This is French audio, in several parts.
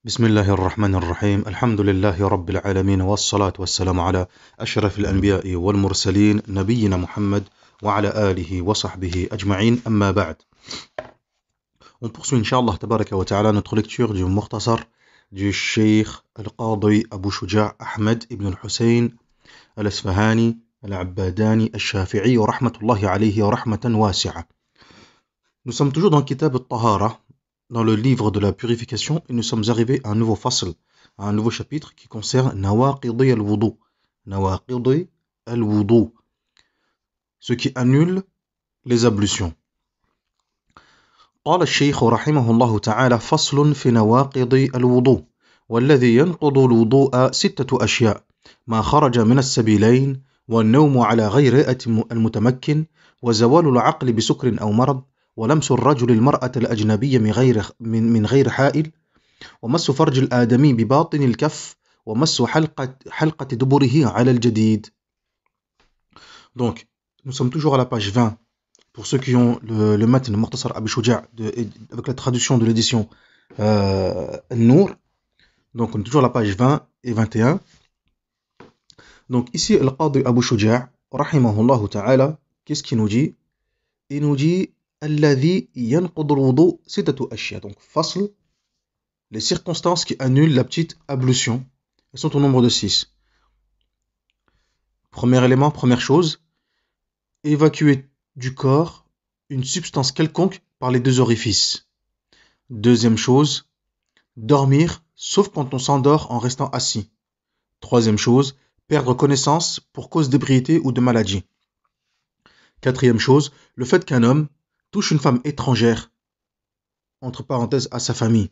بسم الله الرحمن الرحيم الحمد لله رب العالمين والصلاة والسلام على أشرف الأنبياء والمرسلين نبينا محمد وعلى آله وصحبه أجمعين أما بعد. On poursuit Inch'Allah tabaraka wa ta'ala notre lecture du Mukhtasar du Cheikh Al-Qadi Abu Shuja' Ahmed ibn al-Hussein al-Asfahani al-Abbadani al-Shafi'i wa rahmatullahi alayhi wa rahmatan wasi'a. Nous sommes toujours dans le Kitab al-Tahara, dans le livre de la purification, et nous sommes arrivés à un nouveau fasl, à un nouveau chapitre qui concerne Nawaqidi al-Wudu. Nawaqidi al-Wudu, ce qui annule les ablutions. قال الشيخ رحمه الله تعالى فصل في نواقض الوضوء والذي ينقض الوضوء 6 أشياء ما خرج من السبيلين والنوم على غير رئة المتمكن وزوال العقل بسكر أو مرض ولمس الرجل المرأة الأجنبية من غير حائل ومس فرج الآدمي بباطن الكف ومس حلقة دبره على الجديد. Donc, nous sommes toujours à la page 20 pour ceux qui ont le matn Mukhtasar Abu Shuja' avec la traduction de l'édition Nour. Donc, on est toujours à la page 20 et 21. Donc, ici, Al-Qadi Abu Shuja' rahimahullah ta'ala, qu'est-ce qu'il nous dit? Il nous dit الذي ينقض الوضوء 6 أشياء. Donc, fasl, les circonstances qui annulent la petite ablution, elles sont au nombre de 6. Premier élément, première chose, évacuer du corps une substance quelconque par les 2 orifices. Deuxième chose, dormir, sauf quand on s'endort en restant assis. Troisième chose, perdre connaissance pour cause d'ébriété ou de maladie. Quatrième chose, le fait qu'un homme touche une femme étrangère, entre parenthèses à sa famille,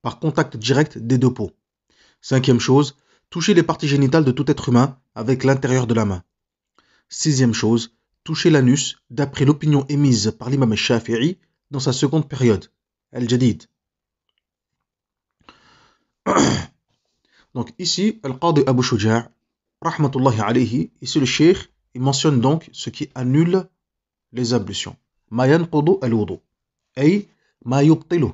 par contact direct des 2 peaux. Cinquième chose, toucher les parties génitales de tout être humain avec l'intérieur de la main. Sixième chose, toucher l'anus d'après l'opinion émise par l'imam al-Shafi'i dans sa seconde période, al-Jadid. Donc ici, Al-Qadi Abu Shuja' rahmatullahi alayhi, ici le cheikh, il mentionne donc ce qui annule les ablutions. Ma yanqudu al-wudu, ay ma yubtilu.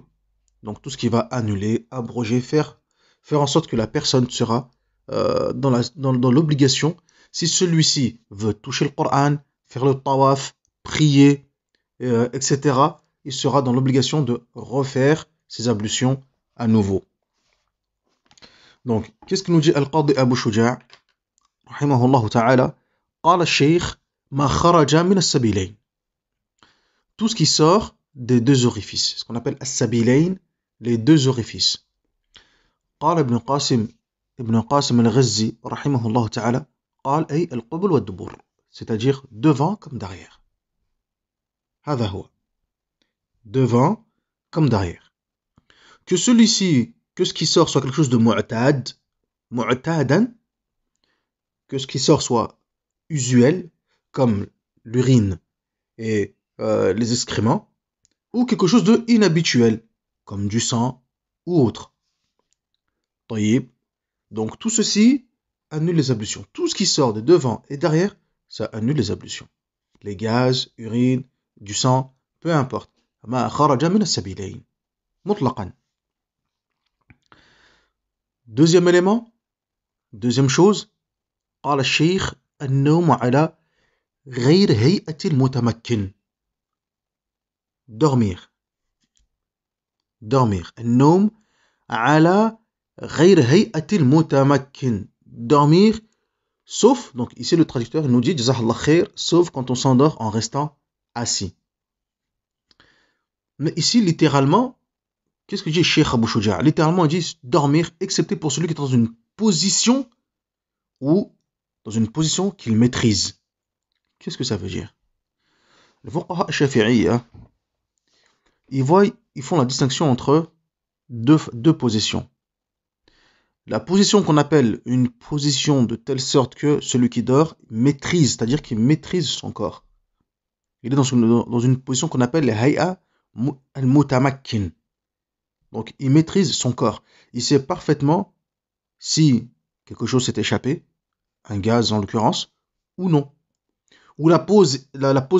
Donc tout ce qui va annuler, abroger, faire en sorte que la personne sera dans l'obligation, si celui-ci veut toucher le Coran, faire le tawaf, prier, etc., il sera dans l'obligation de refaire ses ablutions à nouveau. Donc, qu'est-ce que nous dit Al-Qadi Abu Shuja' rahimahullah ta'ala? قال الشيخ ما خرج من السبيلين. Tout ce qui sort des 2 orifices, ce qu'on appelle as-sabilayn, les 2 orifices. قال ابن قاسم الغزي رحمه الله تعالى قال أي القبل والدبر, c'est-à-dire devant comme derrière. هذا هو, devant comme derrière. Que ce qui sort soit quelque chose de mu'tadan, que ce qui sort soit usuel, comme l'urine et les excréments, ou quelque chose de inhabituel, comme du sang ou autre. Donc tout ceci annule les ablutions. Tout ce qui sort de devant et derrière, ça annule les ablutions. Les gaz, urine, du sang, peu importe. ما خرج من السبيلين مطلقا. Deuxième élément, deuxième chose, قال الشيخ النوم على غير هيئة المتمكن. Dormir. النوم على غير هيئة المتمكن. Dormir, sauf, donc ici le traducteur nous dit Jazakallah khair, sauf quand on s'endort en restant assis. Mais ici, littéralement, qu'est-ce que dit Cheikh Abu Shuja'? Littéralement, il dit dormir, excepté pour celui qui est dans une position qu'il maîtrise. Qu'est-ce que ça veut dire? Les fuqaha shafi'iyya, ils font la distinction entre deux positions. La position qu'on appelle une position de telle sorte que celui qui dort maîtrise, c'est-à-dire qu'il maîtrise son corps. Il est dans une position qu'on appelle le hay'a al-mutamakkin. Donc il maîtrise son corps. Il sait parfaitement si quelque chose s'est échappé, un gaz en l'occurrence, ou non. Ou la pose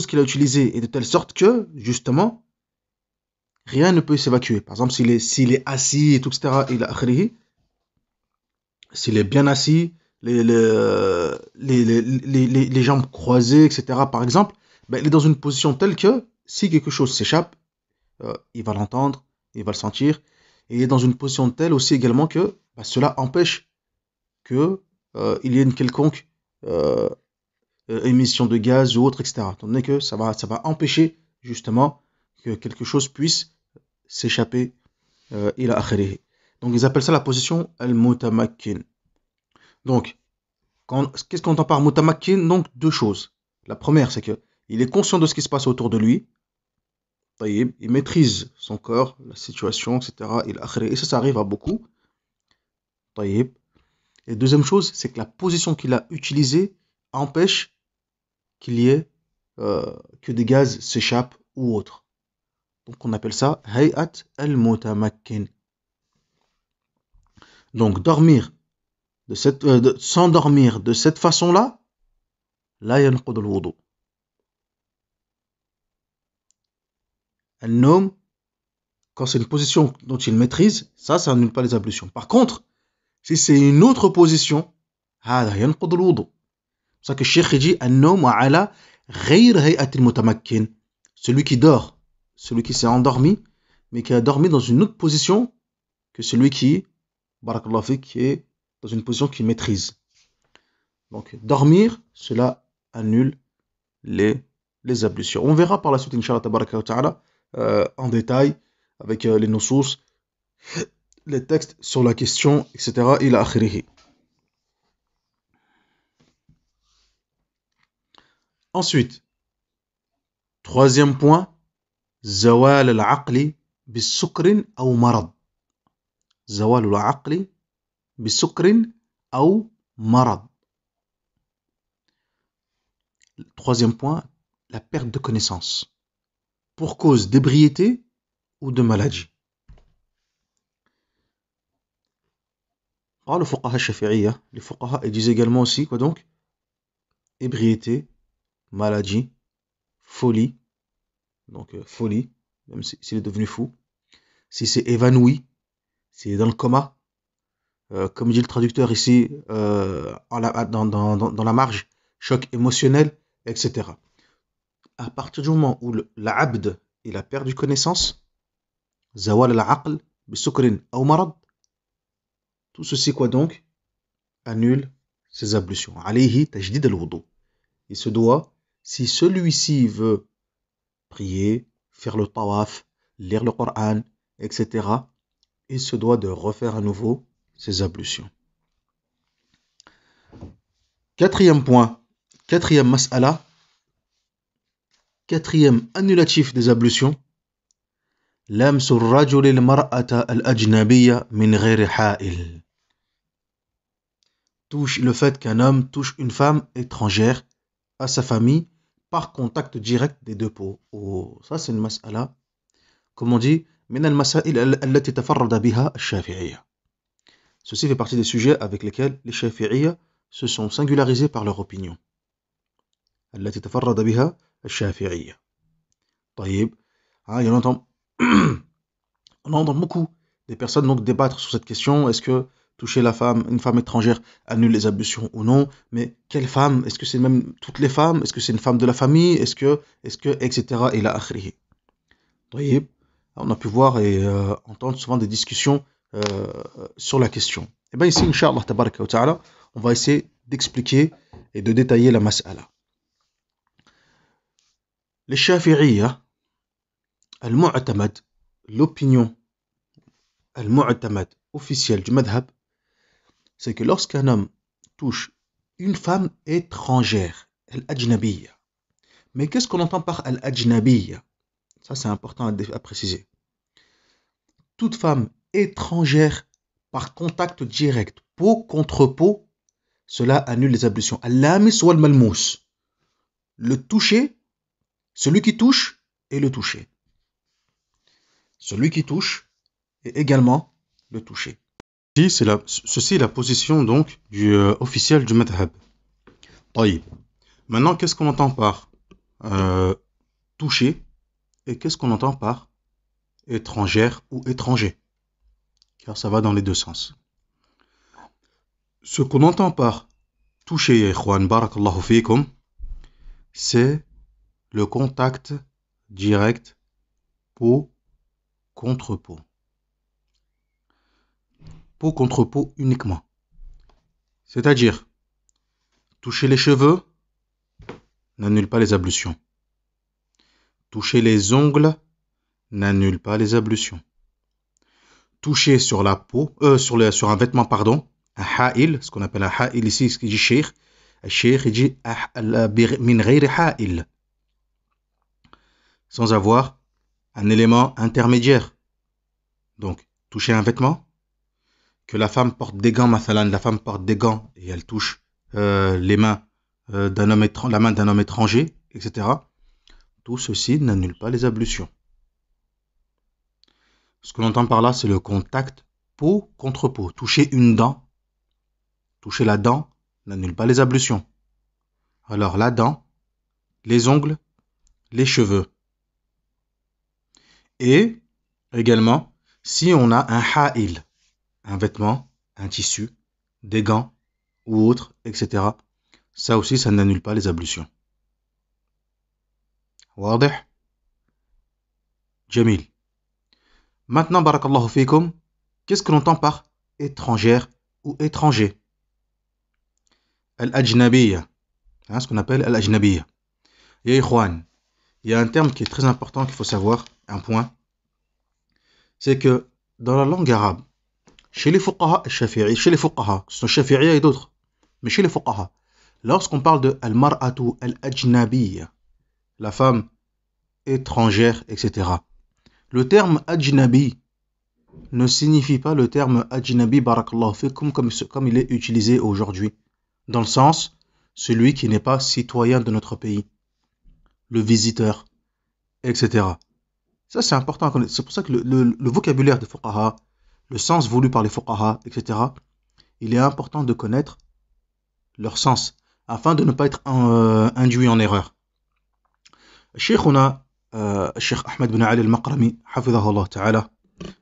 qu'il a utilisée est de telle sorte que, justement, rien ne peut s'évacuer. Par exemple, s'il est assis et tout, etc., il a akhrihi, s'il est bien assis, les jambes croisées, etc., par exemple, ben, il est dans une position telle que si quelque chose s'échappe, il va l'entendre, il va le sentir, et il est dans une position telle aussi également que ben, cela empêche que il y ait une quelconque euh, émission de gaz ou autre, etc. Étant donné que ça va empêcher justement que quelque chose puisse s'échapper ila akhirih. Donc ils appellent ça la position al-mutamakkin. Donc, qu'est-ce qu'on entend par mutamakkin? Donc deux choses. La première, c'est que il est conscient de ce qui se passe autour de lui. Taïb, il maîtrise son corps, la situation, etc. Et ça arrive à beaucoup. Taïb. Et deuxième chose, c'est que la position qu'il a utilisée empêche qu'il y ait que des gaz s'échappent ou autre. Donc on appelle ça hay'at al-mutamakkin. Donc dormir s'endormir de cette façon-là, la yanqud al-wudu. Un homme, quand c'est une position dont il maîtrise, ça annule pas les ablutions. Par contre, si c'est une autre position, هذا ينقض الوضوء. C'est pour ça que Cheikh dit النوم على غير هيئة المتمكن. Celui qui dort, celui qui s'est endormi, mais qui a dormi dans une autre position que celui qui, barakallahu fik, qui est dans une position qu'il maîtrise. Donc, dormir, cela annule les ablutions. On verra par la suite, Inch'Allah, tabaraka wa ta'ala, en détail, avec les nusus, les textes sur la question, etc. ila akhirihi. Ensuite, troisième point, zawal al-aqli bis-sukrin ou marad. Zawal al-aqli bis-sukrin ou marad. Troisième point, la perte de connaissance. Pour cause d'ébriété ou de maladie. Le fuqaha shafi'iyya, les fuqaha, ils disent également aussi, quoi donc? Ébriété, maladie, folie, donc folie, même s'il est devenu fou. Si c'est évanoui, s'il est dans le coma, comme dit le traducteur ici, dans la marge, choc émotionnel, etc. À partir du moment où l'abd, il a perdu connaissance, zawal al-aql, bisukrin ou marad, tout ceci quoi donc annule ses ablutions. Alayhi tajdid al-wudu. Il se doit, si celui-ci veut prier, faire le tawaf, lire le Coran, etc., il se doit de refaire à nouveau ses ablutions. Quatrième point, quatrième mas'ala, quatrième annulatif des ablutions, لمس الرجل المرأة الأجنبية من غير حائل. Touche le fait qu'un homme touche une femme étrangère à sa famille par contact direct des deux peaux. Oh, ça c'est une mas'ala, comme on dit, من المسائل التي تفرد بها الشافعية. Ceci fait partie des sujets avec lesquels les shafi'iyya se sont singularisés par leur opinion. التي تفرد بها الشافعية. طيب, il y en entend on entend beaucoup des personnes donc débattre sur cette question. Est-ce que toucher une femme étrangère annule les ablutions ou non? Mais quelle femme? Est-ce que c'est même toutes les femmes? Est-ce que c'est une femme de la famille? Est-ce que, etc. ila akhrihi. On a pu voir et entendre souvent des discussions sur la question. Et bien ici, Inch'Allah, tabaraka wa ta'ala, on va essayer d'expliquer et de détailler la mas'ala. Les shafi'iyya, al-mu'tamad, l'opinion al-mu'tamad officielle du madhab, c'est que lorsqu'un homme touche une femme étrangère, al-ajnabiyya. Mais qu'est-ce qu'on entend par al-ajnabiyya? Ça c'est important à préciser. Toute femme étrangère par contact direct, peau contre peau, cela annule les ablutions. Al-lamis wal malmous. Le toucher, celui qui touche et le toucher. Celui qui touche et également le toucher. Ceci est la position donc officielle du madhab. طيب. Maintenant, qu'est-ce qu'on entend par toucher et qu'est-ce qu'on entend par étrangère ou étranger, car ça va dans les deux sens. Ce qu'on entend par toucher, ikhwan, barakallahu fikum, c'est le contact direct peau contre peau. Peau contre peau uniquement. C'est-à-dire, toucher les cheveux n'annule pas les ablutions. Toucher les ongles n'annule pas les ablutions. Toucher sur la peau, sur un vêtement, pardon, un ha'il, ce qu'on appelle un ha'il ici, ce qu'il dit sheikh. Le sheikh, il dit min ghayri ha'il, sans avoir un élément intermédiaire. Donc, toucher un vêtement, que la femme porte des gants, mathalan, la femme porte des gants et elle touche les mains la main d'un homme étranger, etc. Tout ceci n'annule pas les ablutions. Ce que l'on entend par là, c'est le contact peau contre peau. Toucher une dent, toucher la dent, n'annule pas les ablutions. Alors la dent, les ongles, les cheveux. Et également, si on a un ha'il, un vêtement, un tissu, des gants ou autre, etc. Ça aussi, ça n'annule pas les ablutions. Wadih? Jamil. Maintenant, barakallahu fikum, qu'est-ce que l'on entend par étrangère ou étranger? Al-ajnabiyya, ce qu'on appelle al-ajnabiyya. Ya ikhwan, il y a un terme qui est très important qu'il faut savoir, un point, c'est que dans la langue arabe, chez les fuqaha, chez les fuqaha, ce sont shafi'iyya et d'autres, mais chez les fuqaha, lorsqu'on parle de al-mar'atu al-ajnabiyya, la femme étrangère, etc., le terme ajnabi ne signifie pas le terme ajnabi barakallahu fikum comme il est utilisé aujourd'hui, dans le sens celui qui n'est pas citoyen de notre pays, le visiteur, etc. Ça c'est important à connaître. C'est pour ça que le vocabulaire des fuqaha, le sens voulu par les fuqaha, etc., il est important de connaître leur sens afin de ne pas être induit en erreur. Sheikhuna Cheikh Ahmed bin Ali al-Maqrami, hafidhahullah ta'ala,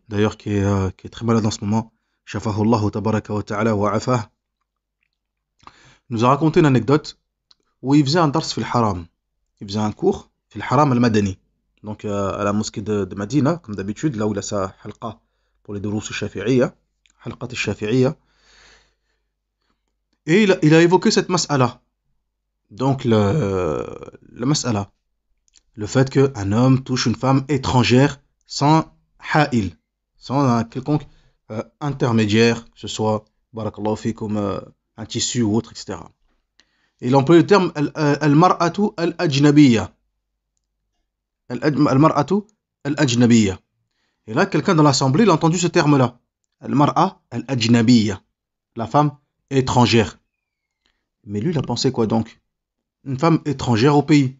d'ailleurs qui est très malade en ce moment, shafahullah tabaraka wa ta'ala wa afah, nous a raconté une anecdote où il faisait un dars fil haram. Il faisait un cours fil haram al-Madani, donc à la mosquée de Medina, comme d'habitude, là où il a sa halqa pour les durous shafi'iyya, halqat al-shafi'iyya. Et il a évoqué cette mas'ala. Donc la mas'ala, le fait qu'un homme touche une femme étrangère sans ha'il, sans un quelconque intermédiaire, que ce soit, barakallahu fikum, un tissu ou autre, etc. Il emploie le terme al-mar'atu al-ajnabiyya. Al-mar'atu al-ajnabiyya. Et là, quelqu'un dans l'assemblée, il a entendu ce terme-là. Al-mar'a al-ajnabiyya. La femme étrangère. Mais lui, il a pensé quoi donc? Une femme étrangère au pays.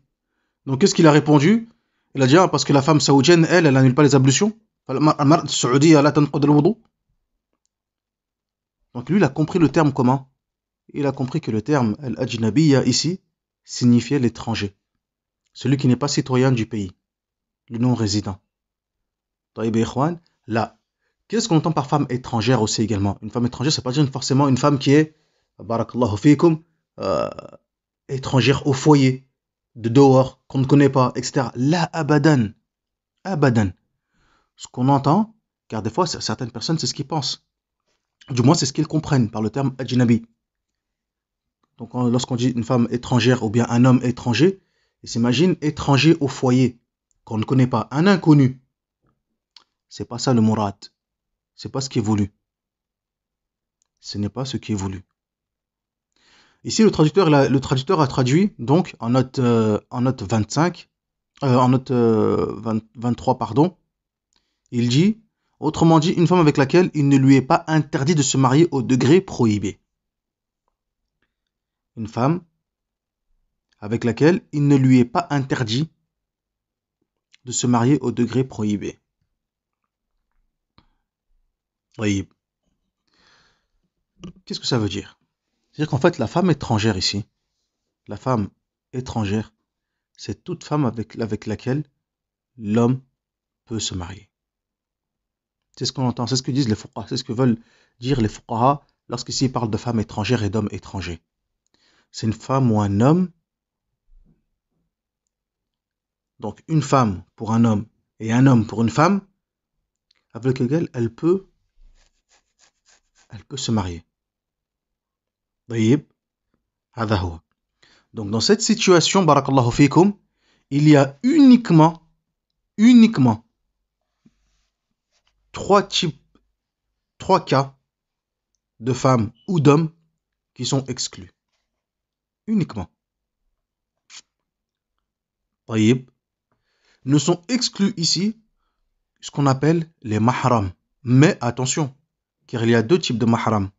Donc, qu'est-ce qu'il a répondu? Il a dit, parce que la femme saoudienne, elle n'annule pas les ablutions. Donc, lui, il a compris le terme comment? Il a compris que le terme al-ajnabiyya ici signifiait l'étranger. Celui qui n'est pas citoyen du pays. Le non-résident. Là, qu'est-ce qu'on entend par femme étrangère aussi également? Une femme étrangère, ça ne veut pas dire forcément une femme qui est, barakallahu fikum, étrangère au foyer, de dehors, qu'on ne connaît pas, etc. Là, abadan. Abadan. Ce qu'on entend, car des fois, certaines personnes, c'est ce qu'ils pensent. Du moins, c'est ce qu'ils comprennent par le terme ajnabi. Donc, lorsqu'on dit une femme étrangère ou bien un homme étranger, ils s'imaginent étranger au foyer, qu'on ne connaît pas, un inconnu. C'est pas ça le murad. C'est pas ce qui est voulu. Ce n'est pas ce qui est voulu. Ici, le traducteur a traduit, donc, en note 25, en note 23, pardon, il dit, autrement dit, une femme avec laquelle il ne lui est pas interdit de se marier au degré prohibé. Une femme avec laquelle il ne lui est pas interdit de se marier au degré prohibé. Oui. Qu'est-ce que ça veut dire? C'est-à-dire qu'en fait, la femme étrangère ici, la femme étrangère, c'est toute femme avec laquelle l'homme peut se marier. C'est ce qu'on entend, c'est ce que disent les fuqaha, c'est ce que veulent dire les fuqaha lorsqu'ici ils parlent de femmes étrangères et d'hommes étrangers. C'est une femme ou un homme, donc une femme pour un homme et un homme pour une femme, avec lequel elle peut se marier. طيب هذا هو. Donc dans cette situation, barakallahu fikum, il y a uniquement trois cas de femmes ou d'hommes qui sont exclus. Uniquement. طيب. Ne sont exclus ici ce qu'on appelle les mahrams. Mais attention, car il y a deux types de mahram.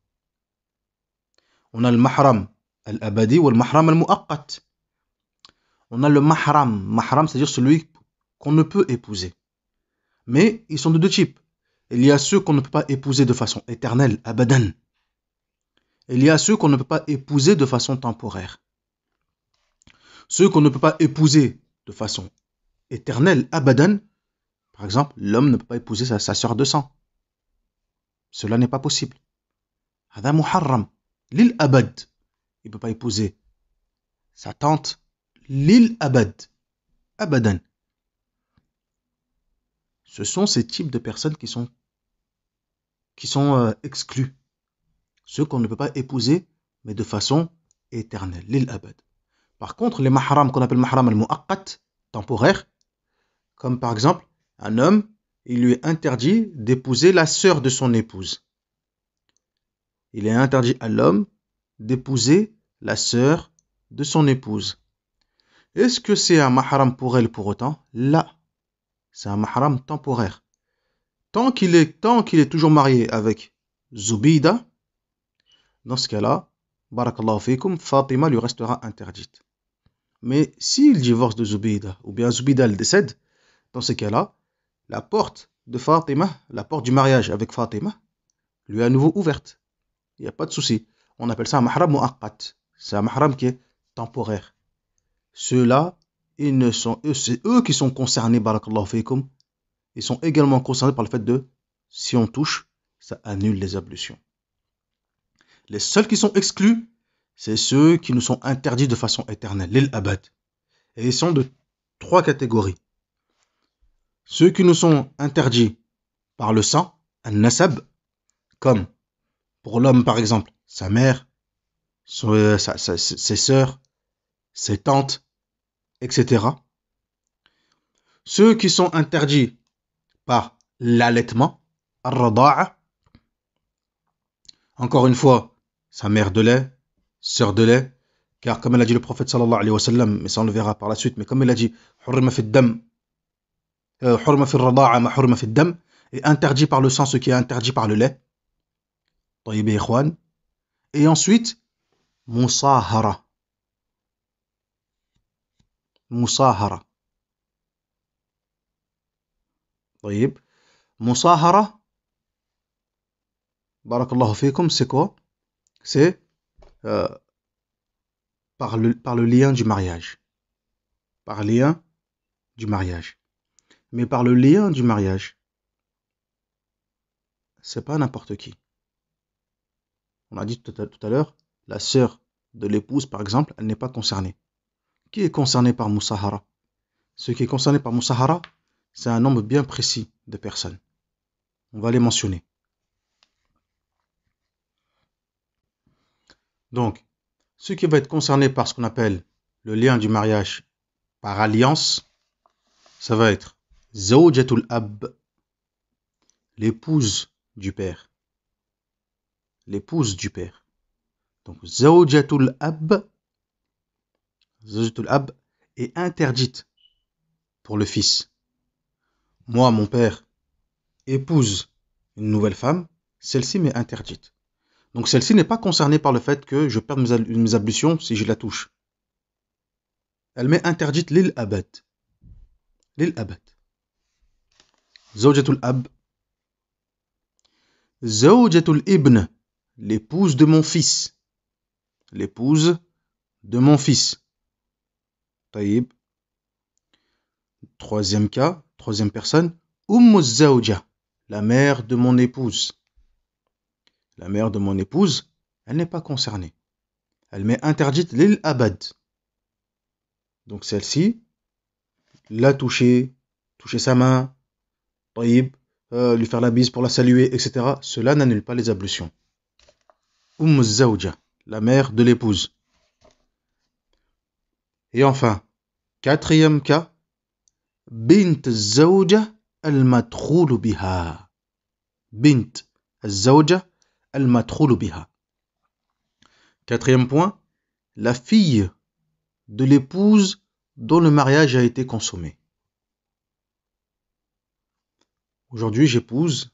On a le mahram al-abadi ou le mahram al-mu'aqqat. On a le mahram, c'est-à-dire celui qu'on ne peut épouser. Mais ils sont de deux types. Il y a ceux qu'on ne peut pas épouser de façon éternelle, abadan. Il y a ceux qu'on ne peut pas épouser de façon temporaire. Ceux qu'on ne peut pas épouser de façon éternelle, abadan. Par exemple, l'homme ne peut pas épouser sa sœur de sang. Cela n'est pas possible. Hada muharram. Lil abad. Il ne peut pas épouser sa tante. Lil abad. Abadan. Ce sont ces types de personnes qui sont exclus. Ceux qu'on ne peut pas épouser, mais de façon éternelle. Lil abad. Par contre, les mahram qu'on appelle mahram al-mu'aqqat, temporaires, comme par exemple, un homme, il lui est interdit d'épouser la sœur de son épouse. Il est interdit à l'homme d'épouser la sœur de son épouse. Est-ce que c'est un mahram pour elle pour autant? Là, c'est un mahram temporaire. Tant qu'il est toujours marié avec Zubida, dans ce cas-là, barakallahu fikum, Fatima lui restera interdite. Mais s'il divorce de Zubida, ou bien Zubida elle décède, dans ce cas-là, la porte de Fatima, la porte du mariage avec Fatima, lui est à nouveau ouverte. Il n'y a pas de souci. On appelle ça un mahram mu'aqqat. C'est un mahram qui est temporaire. Ceux-là, c'est eux qui sont concernés, barakallahu fikum. Ils sont également concernés par le fait de, si on touche, ça annule les ablutions. Les seuls qui sont exclus, c'est ceux qui nous sont interdits de façon éternelle, lil abad. Et ils sont de trois catégories. Ceux qui nous sont interdits par le sang, an-nasab, comme pour l'homme par exemple, sa mère, ses sœurs, ses tantes, etc. Ceux qui sont interdits par l'allaitement, ar-rada'a, encore une fois, sa mère de lait, sœur de lait, car comme elle a dit le prophète sallallahu alayhi wa sallam, mais ça on le verra par la suite, mais comme il a dit, hurma fi dam, hurma fi rada'a ma hurma fi dam, et interdit par le sang ce qui est interdit par le lait. طيب يا إخوان. Et ensuite, musahara. Musahara. طيب. Musahara, barakallahu fikum, c'est quoi? C'est par le lien du mariage. Par lien du mariage. Mais par le lien du mariage, c'est pas n'importe qui. On a dit tout à l'heure, la sœur de l'épouse, par exemple, elle n'est pas concernée. Qui est concerné par Musahara? Ce qui est concerné par Musahara, c'est un nombre bien précis de personnes. On va les mentionner. Donc, ce qui va être concerné par ce qu'on appelle le lien du mariage par alliance, ça va être Zawjatul Ab, l'épouse du père. L'épouse du père. Donc, Zawjatul Ab est interdite pour le fils. Moi, mon père, épouse une nouvelle femme, celle-ci m'est interdite. Donc, celle-ci n'est pas concernée par le fait que je perde mes ablutions si je la touche. Elle m'est interdite lil abad. Lil abad. Zawjatul Ab. Zawjatul Ibn, l'épouse de mon fils. L'épouse de mon fils. Taïb. Troisième cas, troisième personne. Zawja, la mère de mon épouse. La mère de mon épouse, elle n'est pas concernée. Elle m'est interdite lil abad. Donc celle-ci, la toucher sa main, taïb, lui faire la bise pour la saluer, etc. Cela n'annule pas les ablutions. Zawja, la mère de l'épouse. Et enfin, quatrième cas, bint zawja al-madkhulu biha. Bint zawja al-madkhulu biha. Quatrième point, la fille de l'épouse dont le mariage a été consommé. Aujourd'hui, j'épouse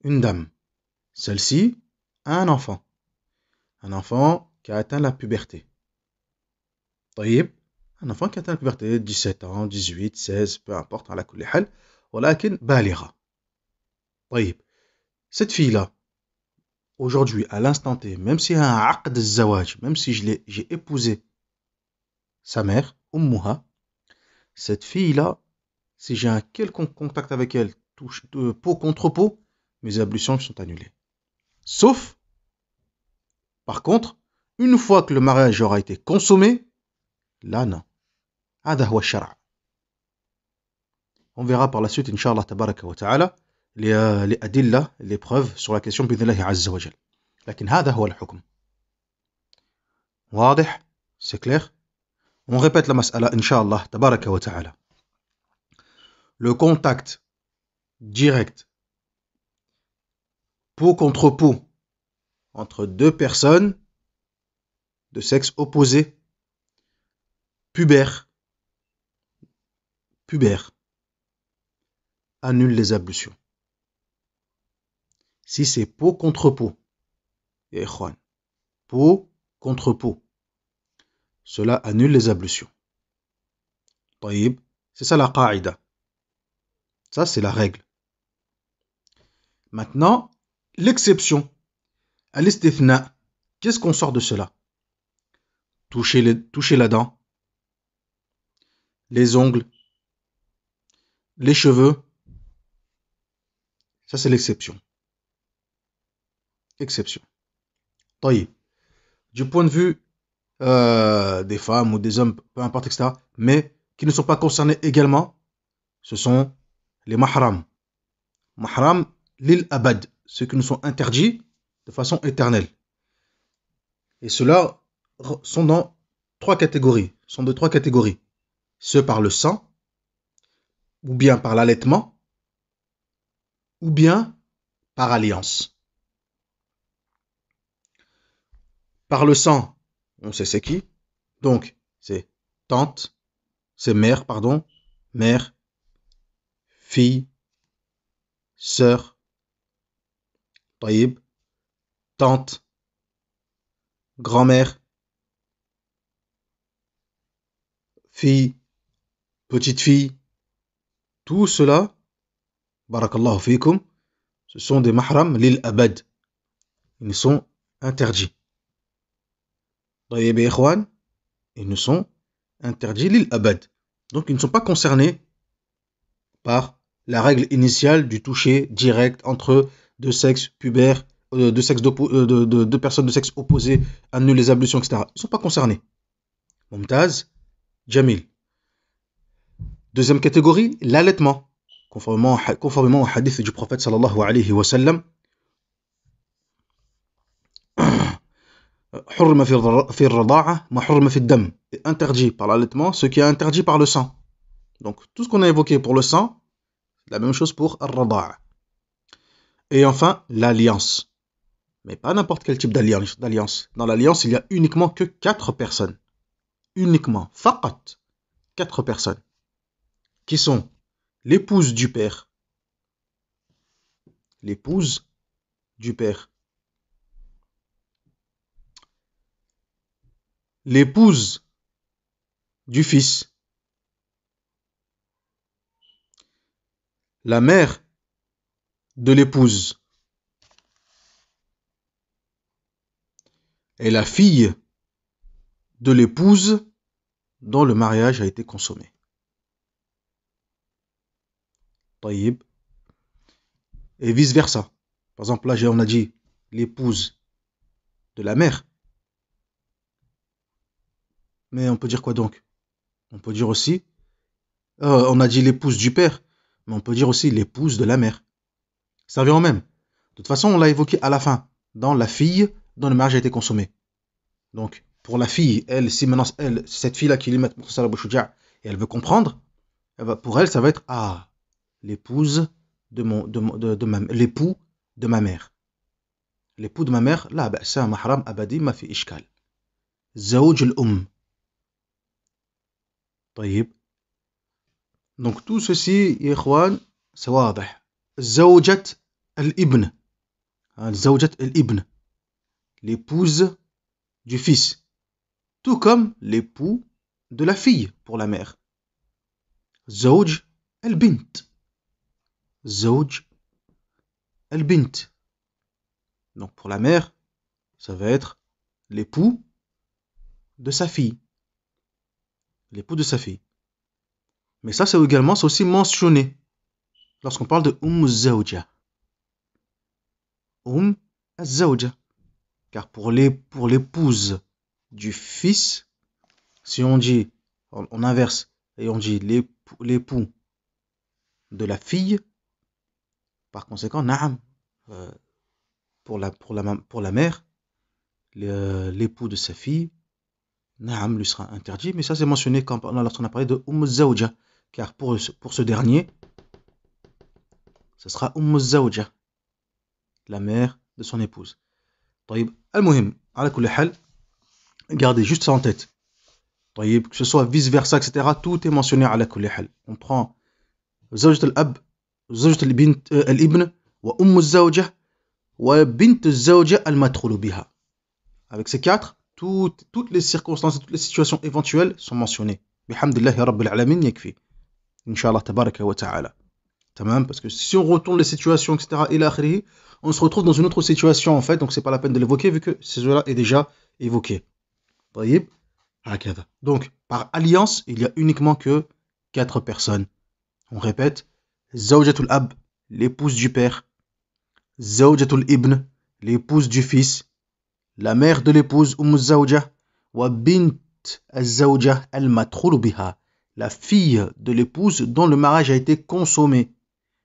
une dame. Celle-ci a un enfant. Un enfant qui a atteint la puberté. طيب, un enfant qui a atteint la puberté, 17 ans, 18, 16, peu importe, على كل حال, ولكن بالغة. طيب, cette fille-là, aujourd'hui, à l'instant T, même si elle a un عقد الزواج, même si j'ai épousé sa mère, أمها, cette fille-là, si j'ai un quelconque contact avec elle, peau contre peau, mes ablutions sont annulées. Sauf, par contre, une fois que le mariage aura été consommé, là non. هذا هو الشرع. On verra par la suite, Inch'Allah tabaraka wa ta'ala, les adillah, les preuves sur la question بإذن azza wa jal. لكن هذا هو الحكم. واضح? C'est clair? On répète la mas'ala, Inch'Allah tabaraka wa ta'ala. Le contact direct, peau contre peau, entre deux personnes de sexe opposé, pubères, annule les ablutions. Si c'est peau contre peau, ya ikhwan, peau contre peau, cela annule les ablutions. طيب, c'est ça la qa'ida. Ça, c'est la règle. Maintenant, l'exception, al-istithna, qu'est-ce qu'on sort de cela? Toucher la dent, les ongles, les cheveux, ça c'est l'exception. Exception. طيب, du point de vue des femmes ou des hommes, peu importe, etc., mais qui ne sont pas concernés également, ce sont les mahram. Mahram lil abad, ceux qui nous sont interdits de façon éternelle. Et ceux-là sont dans trois catégories, sont de trois catégories. Ceux par le sang, ou bien par l'allaitement, ou bien par alliance. Par le sang, on sait c'est qui. Donc, c'est tante, c'est mère, pardon, mère, fille, sœur, taïb, tante, grand-mère, fille, petite fille. Tout cela, barakallahu fikum, ce sont des mahram lil abad. Ils sont interdits. طيب يا إخوان, ils ne sont interdits lil abad. Donc ils ne sont pas concernés par la règle initiale du toucher direct entre deux sexes pubères, deux personnes de sexe opposé, annulent les ablutions, etc. Ils ne sont pas concernés. Mumtaz, Jamil. Deuxième catégorie, l'allaitement. Conformément au hadith du prophète sallallahu alayhi wa sallam, حرم في الرضاعة ما حرم في الدم, est interdit par l'allaitement ce qui est interdit par le sang. Donc tout ce qu'on a évoqué pour le sang, la même chose pour الرضاعة. Et enfin l'alliance, mais pas n'importe quel type d'alliance. Dans l'alliance, il y a uniquement que 4 personnes, uniquement, faqat, 4 personnes, qui sont l'épouse du père, l'épouse du père, l'épouse du fils, la mère de l'épouse et la fille de l'épouse dont le mariage a été consommé. طيب. et vice-versa. Par exemple, là, on a dit l'épouse de la mère. Mais on peut dire quoi donc? On peut dire aussi, on a dit l'épouse du père, mais on peut dire aussi l'épouse de la mère. Ça revient au même. De toute façon, on l'a évoqué à la fin, dans la fille dont le mariage a été consommé. Donc, pour la fille, elle, si maintenant, elle, cette fille-là qui lui met Mukhtasar al-Bouchouja, et elle veut comprendre, pour elle, ça va être, l'épouse l'époux de ma mère. L'époux de ma mère, là, c'est un mahram abadi, ma fi ishkal. Zawj al-Umm. طيب. Donc tout ceci, يا إخوان, c'est واضح. زوجة الابن. زوجة الابن. L'épouse du fils. Tout comme l'époux de la fille pour la mère. زوج البنت. زوج البنت. Donc pour la mère, ça va être l'époux de sa fille. L'époux de sa fille. Mais ça, c'est aussi mentionné lorsqu'on parle de Zawja. Az-Zawja. Car pour l'épouse du fils, si on dit, on inverse, et on dit l'époux de la fille, par conséquent, na'am, pour la mère, l'époux de sa fille, na'am, lui sera interdit, mais ça c'est mentionné lorsqu'on a parlé de Zawja, car pour ce dernier, ce sera Zawja, la mère de son épouse. طيب, المهم, على كل حال, gardez juste ça en tête. طيب, que ce soit vice-versa, etc., tout est mentionné على كل حال. On prend زوجة الأب, زوجة الابن, الزوجة, وبنت الزوجة المدخول بها. Avec ces quatre, toutes les circonstances, toutes les situations éventuelles sont mentionnées. Bihamdillahi Rabbil Alamin yakfi. Inch'Allah tabaraka wa ta'ala. Tamam, parce que si on retourne les situations, etc., on se retrouve dans une autre situation en fait, donc c'est pas la peine de l'évoquer vu que ce jeu-là est déjà évoqué. Donc, par alliance, il y a uniquement que 4 personnes. On répète, Zawjatul Ab, l'épouse du père, Zawjatul Ibn, l'épouse du fils, la mère de l'épouse, Zawja, wa bint al-Zawja al-Madkhulu biha, la fille de l'épouse dont le mariage a été consommé.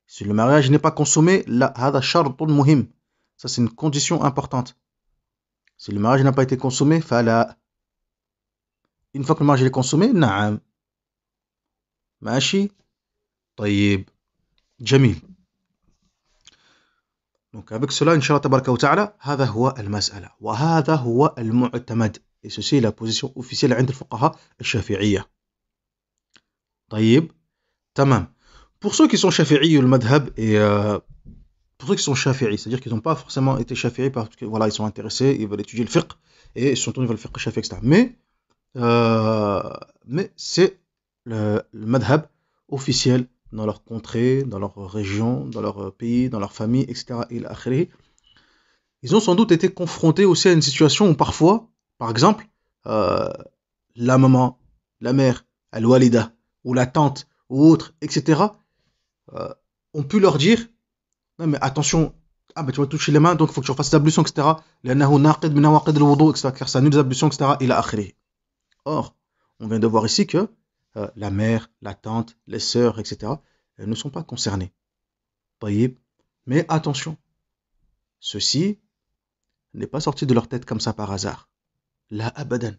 Si le mariage n'est pas consommé, là, hada shartun muhim. Ça, c'est une condition importante. Si le mariage n'a pas été consommé, fala. Une fois que le mariage est consommé, na'am. Mashi. طيب. Jamil. Donc, avec cela, Inch'Allah tabaraka wa ta'ala, هذا هو المسألة. وهذا هو المعتمد. Et ceci est la position officielle عند الفقهاء الشافعية. طيب. تمام. Pour ceux qui sont shafi'i le madhab et pour ceux qui sont shafi'i, c'est-à-dire qu'ils n'ont pas forcément été shafi'i parce que voilà, ils sont intéressés, ils veulent étudier le fiqh et ils sont tournés vers le fiqh shafi'i, etc. Mais c'est le madhab officiel dans leur contrée, dans leur région, dans leur pays, dans leur famille, etc. Ils ont sans doute été confrontés aussi à une situation où parfois, par exemple, la maman, la mère, al-walida, ou la tante, ou autre, etc., on pu leur dire non mais attention, tu vas toucher les mains donc il faut que tu fasses l'ablution, etc. car ça annule les ablutions, etc. Or, on vient de voir ici que la mère, la tante, les sœurs, etc. elles ne sont pas concernées. Mais attention, ceci n'est pas sorti de leur tête comme ça par hasard. La abadan.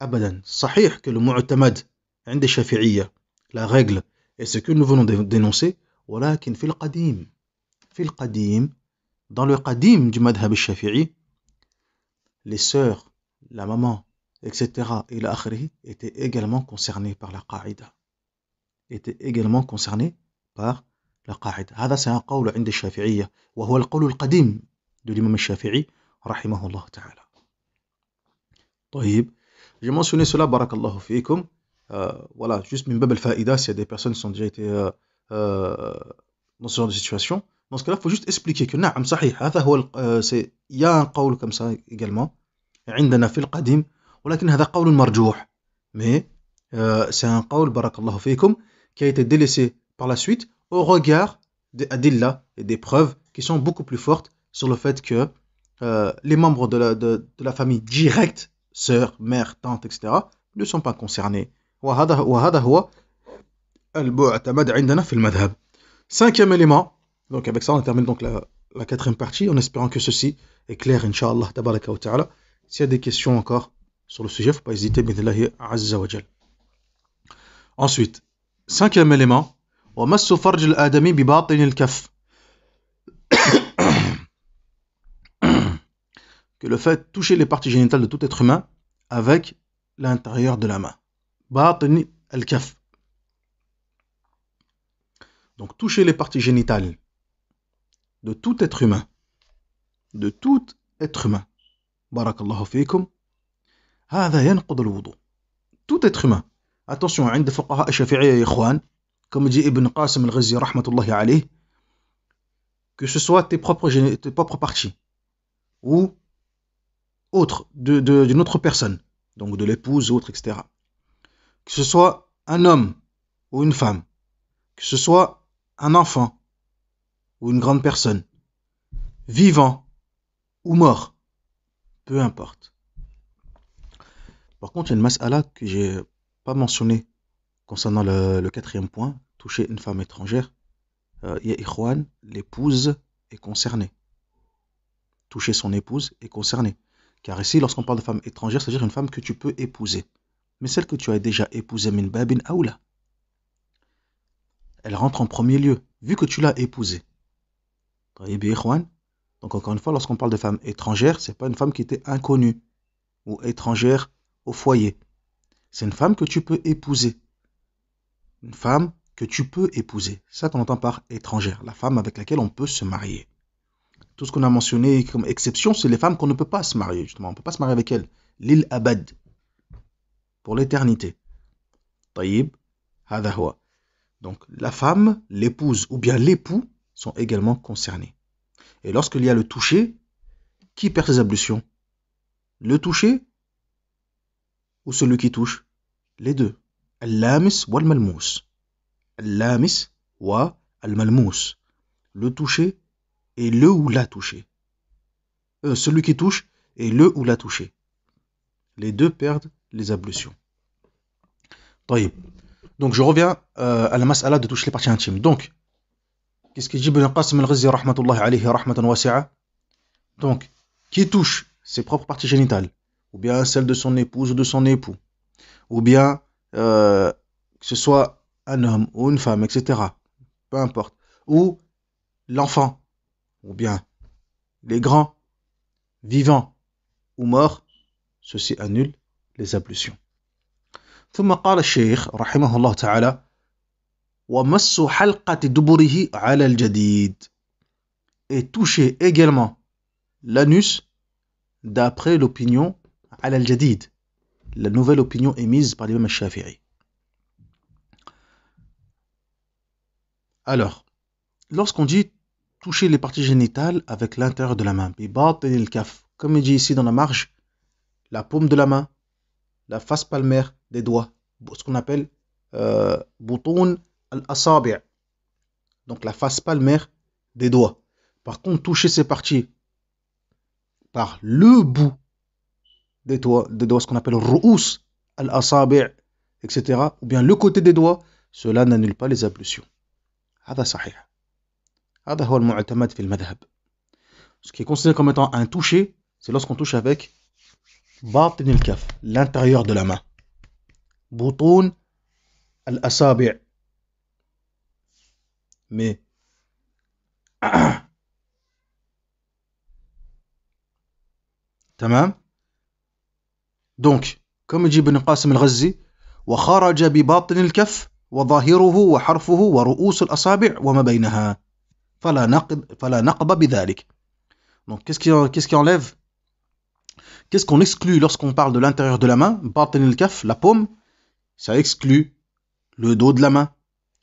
Abadan. Sahih que le mu'tamad عند الشافعية, la règle et ce que nous venons de dénoncer, ولكن في القديم, dans le qadim du madhab al-shafi'i, les sœurs, la maman, etc. étaient également concernés par la qa'ida. هذا c'est un قول عند الشافعية وهو القول القديم de l'imam al-Shafi'i رحمه الله تعالى. طيب, j'ai mentionné cela, barakallahu fiikum. Voilà, juste min bab al-fa'ida, s'il y a des personnes qui ont déjà été dans ce genre de situation. Dans ce cas-là, il faut juste expliquer que na'am sahih, il y a un qawl comme ça également, عندنا في القديم, ولكن هذا قول مرجوح. Mais c'est un qawl, barakallahu fiikum, qui a été délaissé par la suite au regard des adillas et des preuves qui sont beaucoup plus fortes sur le fait que les membres de la famille directe, sœur, mère, tante, etc., ne sont pas concernés. وهذا هو المعتمد عندنا في المذهب. Cinquième élément, donc avec ça on termine donc la quatrième partie, en espérant que ceci est clair, Inch'Allah, tabaraka wa ta'ala. S'il y a des questions encore sur le sujet, il ne faut pas hésiter, bidnillahi azza wa jal. Ensuite, cinquième élément, ومس فرج الآدمي بباطن الكف. Que le fait de toucher les parties génitales de tout être humain avec l'intérieur de la main. باطن الكف. Donc toucher les parties génitales de tout être humain. De tout être humain. Barakallahu fikum. هذا ينقض الوضوء. Tout être humain. Attention, عند فقهاء الشافعية يا إخوان, comme dit Ibn Qasim al-Ghazi rahmatullahi alayh, que ce soit tes propres parties ou autres d'une autre personne, donc de l'épouse ou autre, etc. Que ce soit un homme ou une femme, que ce soit un enfant ou une grande personne, vivant ou mort, peu importe. Par contre, il y a une mas'ala que j'ai pas mentionnée concernant le quatrième point, toucher une femme étrangère. Ya ikhwan, l'épouse est concernée. Toucher son épouse est concernée. Car ici, lorsqu'on parle de femme étrangère, c'est-à-dire une femme que tu peux épouser. Mais celle que tu as déjà épousée, min babin aoula, elle rentre en premier lieu, vu que tu l'as épousée. Donc encore une fois, lorsqu'on parle de femme étrangère, c'est pas une femme qui était inconnue ou étrangère au foyer. C'est une femme que tu peux épouser. Une femme que tu peux épouser. Ça qu'on entend par étrangère, la femme avec laquelle on peut se marier. Tout ce qu'on a mentionné comme exception, c'est les femmes qu'on ne peut pas se marier, justement. On ne peut pas se marier avec elles. Lil abad. Pour l'éternité. Taïb, hada huwa. Donc la femme, l'épouse ou bien l'époux sont également concernés. Et lorsqu'il y a le toucher, qui perd ses ablutions? Le toucher ou celui qui touche? Les deux. Al-lamis wal malmous. Al-lamis wa al-malmous. Le toucher et le ou la touché. Celui qui touche et le ou la touché. Les deux perdent les ablutions. طيب. Donc je reviens à la mas'ala de toucher les parties intimes. Donc, qu'est-ce que dit Ibn Qasim al-Ghazi rahmatullahi alayhi rahmatan wasi'a? Donc, qui touche ses propres parties génitales, ou bien celles de son épouse ou de son époux, ou bien que ce soit un homme ou une femme, etc. Peu importe. Ou l'enfant, ou bien les grands, vivants ou morts, ceci annule les ablutions. ثم قال الشيخ رحمه الله تعالى ومس حلقة دبره على الجديد, et toucher également l'anus d'après l'opinion على الجديد, la nouvelle opinion émise par l'imam al-Shafi'i. Alors, lorsqu'on dit toucher les parties génitales avec l'intérieur de la main, bibatin al-kaf, comme il dit ici dans la marge, la paume de la main, la face palmaire des doigts, ce qu'on appelle boutoun al-asabi', donc la face palmaire des doigts. Par contre, toucher ces parties par le bout des doigts, ce qu'on appelle ru'us al-asabi', etc., ou bien le côté des doigts, cela n'annule pas les ablutions. هذا صحيح. هذا هو المعتمد في المذهب. Ce qui est considéré comme étant un toucher, c'est lorsqu'on touche avec باطن الكف, l'intérieur de la main. بطون الأصابع. Mais تمام. Donc, comme dit Ibn Qasim al-Ghazi, وخرج بباطن الكف وظاهره وحرفه ورؤوس الأصابع وما بينها فلا نقض بذلك. Donc, qu'est-ce qui enlève? Qu'est-ce qu'on exclut lorsqu'on parle de l'intérieur de la main? باطن الكف, la paume, ça exclut le dos de la main,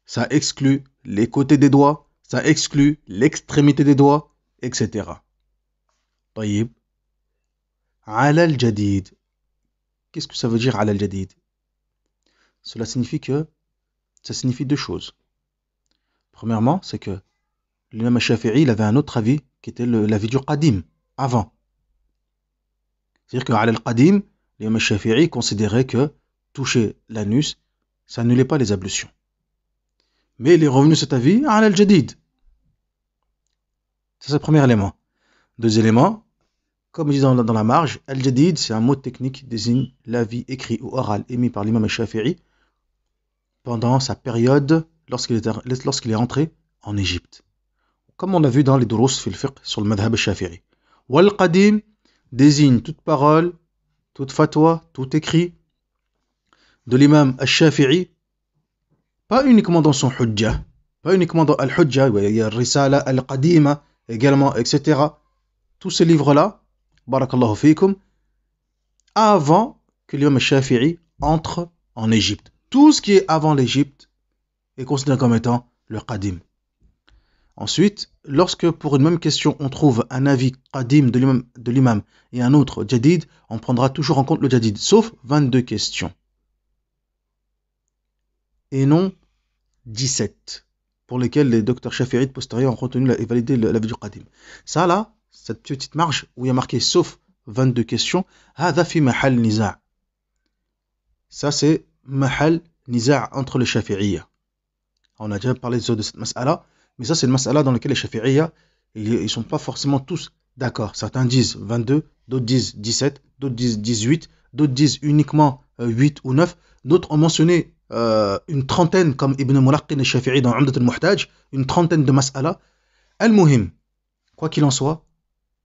ça exclut les côtés des doigts, ça exclut l'extrémité des doigts, etc. طيب. على الجديد. Qu'est-ce que ça veut dire على الجديد? Cela signifie deux choses. Premièrement, c'est que l'imam al-Shafi'i il avait un autre avis qui était l'avis du Qadim, avant. C'est-à-dire qu'à al-Qadim, l'imam al-Shafi'i considérait que toucher l'anus, ça n'annulait pas les ablutions. Mais il est revenu cet avis à al-Jadid. C'est le premier élément. Deuxième élément, comme je dis dans la marge, al-Jadid, c'est un mot technique qui désigne l'avis écrit ou oral émis par l'imam al-Shafi'i pendant sa période lorsqu'il est rentré en Égypte. Comme on l'a vu dans les durous fil fiqh sur le madhab al-Shafi'i. Wal-Qadim désigne toute parole, toute fatwa, tout écrit de l'imam al-Shafi'i, pas uniquement dans son hujjah, pas uniquement dans al-hujjah, il y a al-risala, al-qadima également, etc. Tous ces livres-là, barakallahu fikum, avant que l'imam al-Shafi'i entre en Égypte. Tout ce qui est avant l'Égypte est considéré comme étant le qadim. Ensuite, lorsque pour une même question on trouve un avis qadim de l'imam et un autre jadid, on prendra toujours en compte le jadid, sauf 22 questions. Et non 17, pour lesquelles les docteurs shafi'ites postérieurs ont retenu et validé l'avis du qadim. Ça là, cette petite marge où il y a marqué sauf 22 questions, هذا في محل نزاع. Ça c'est mahal niza' entre les shafi'iyya. On a déjà parlé de cette mas'ala, mais ça c'est une mas'ala dans laquelle les shafi'iyya, ils sont pas forcément tous d'accord. Certains disent 22, d'autres disent 17, d'autres disent 18, d'autres disent uniquement 8 ou 9, d'autres ont mentionné une trentaine comme Ibn Mulaqqin al-Shafi'i dans Umdat al-Muhtaj, une trentaine de mas'ala. Al-Muhim, quoi qu'il en soit,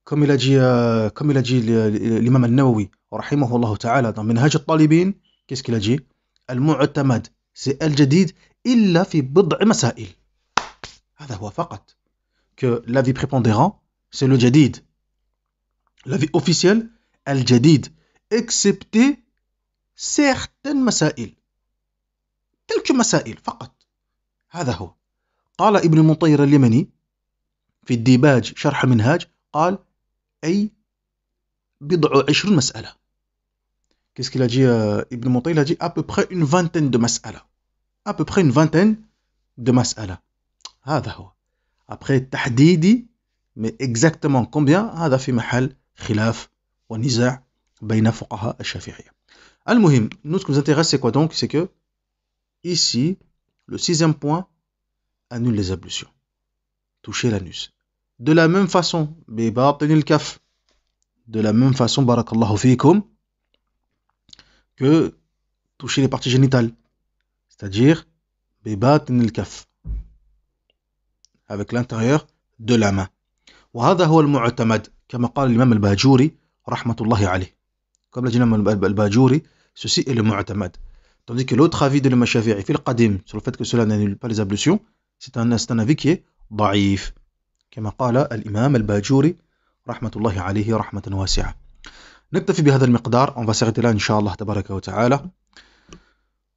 comme il a dit l'imam al-Nawawi rahimahullah ta'ala dans Minhaj al-Talibin, qu'est-ce qu'il a dit? Al-Mu'tamad, c'est al-Jadid illa fi bid'a masail. هذا هو فقط. Que l'avis prépondérant, c'est le Jadid. L'avis officiel, al-Jadid, excepté certaines masail. Quelques masail, فقط. هذا هو. قال ابن المطير اليمني في الديباج شرح المنهاج قال أي بضع 20 مسألة. Qu'est-ce qu'il a dit Ibn Mutayr? Il a dit à peu près une vingtaine de mas'ala. À peu près une vingtaine de mas'ala. هذا هو. Après tahdidi, mais exactement combien? هذا في محل خلاف ونزاع بين فقهاء الشافعية. المهم, nous ce qui nous intéresse c'est quoi donc? C'est que ici, le sixième point annule les ablutions. Toucher l'anus. De la même façon, بباطن الكف. De la même façon, barakallahu fikum, que toucher les parties génitales, c'est-à-dire بباطن الكف, avec l'intérieur de la main. وهذا هو المعتمد كما قال الإمام الباجوري رحمة الله عليه. Comme l'a dit l'imam al-Bajuri, ceci est le mu'tamad. Tandis que l'autre avis de l'imam Shafi'i fil qadim sur le fait que cela n'annule pas les ablutions, c'est un avis qui est ضعيف. كما قال الإمام الباجوري رحمة الله عليه رحمة واسعة. نكتفي بهذا المقدار. On va s'arrêter là Inch'Allah tabaraka wa ta'ala.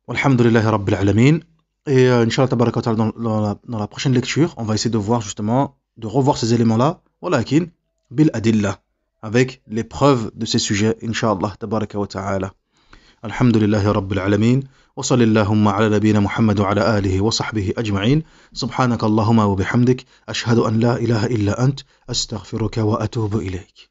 Walhamdulillahi rabbil alamin. Et Inch'Allah tabaraka wa ta'ala dans la prochaine lecture, on va essayer de voir justement, de revoir ces éléments-là, walakin bil adillah, avec les preuves de ces sujets, Inch'Allah tabaraka wa ta'ala. Alhamdulillahi rabbil alamin. وصل اللهم على نبينا محمد وعلى آله وصحبه أجمعين. سبحانك اللهم وبحمدك أشهد أن لا إله إلا أنت أستغفرك وأتوب إليك.